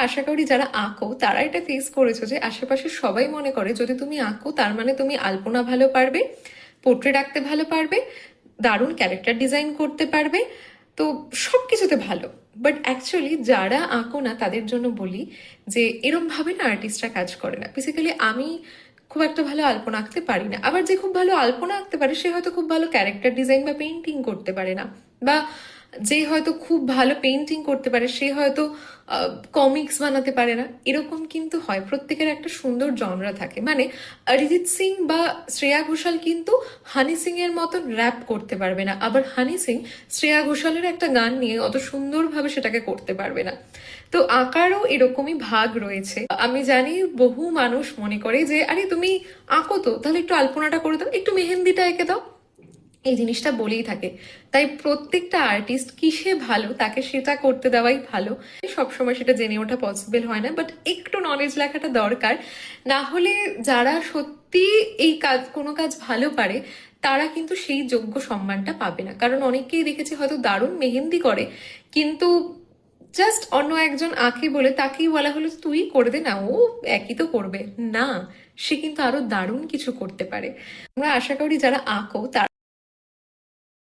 আশা করি যারা আঁকো তারা এটা ফেস করেছো যে আশেপাশে সবাই মনে করে যদি তুমি আঁকো তার মানে তুমি আলপনা ভালো পারবে, পোর্ট্রেট আঁকতে ভালো পারবে, দারুণ ক্যারেক্টার ডিজাইন করতে পারবে, তো সব কিছুতে ভালো। বাট অ্যাকচুয়ালি যারা আঁকো না তাদের জন্য বলি যে এরম ভাবে না আর্টিস্টরা কাজ করে না। বেসিক্যালি আমি খুব একটা ভালো আলপনা আঁকতে পারি না, আবার যে খুব ভালো আলপনা আঁকতে পারে সে হয়তো খুব ভালো ক্যারেক্টার ডিজাইন বা পেন্টিং করতে পারে না, বা যে হয়তো খুব ভালো পেন্টিং করতে পারে সে হয়তো কমিক্স বানাতে পারে না। এরকম কিন্তু হয়, প্রত্যেকের একটা সুন্দর জনরা থাকে। মানে অরিজিৎ সিং বা শ্রেয়া ঘোষাল কিন্তু হানি সিং এর মতন র্যাপ করতে পারবে না, আবার হানি সিং শ্রেয়া ঘোষালের একটা গান নিয়ে অত সুন্দরভাবে সেটাকে করতে পারবে না। তো আঁকারও এরকমই ভাগ রয়েছে। আমি জানি বহু মানুষ মনে করে যে আরে তুমি আঁকো তো, তাহলে একটু আলপনাটা করে দাও, একটু মেহেন্দিটা এঁকে দাও, এই জিনিসটা বলেই থাকে। তাই প্রত্যেকটা আর্টিস্ট কিসে ভালো তাকে সেটা করতে দেওয়াই ভালো। সবসময় সেটা জেনে ওঠা পসিবল হয় না, বাট একটু নলেজ লেখাটা দরকার। না হলে যারা সত্যি এই কাজ কোনো কাজ ভালো পারে তারা কিন্তু সেই যোগ্য সম্মানটা পাবে না। কারণ অনেকেই দেখেছি হয়তো দারুণ মেহেন্দি করে, কিন্তু জাস্ট অন্য একজন আঁকে বলে তাকেই বলা হলো তুই করে দে না, ও একই তো করবে না, সে কিন্তু আরো দারুণ কিছু করতে পারে। আমরা আশা করি যারা আঁকো তারা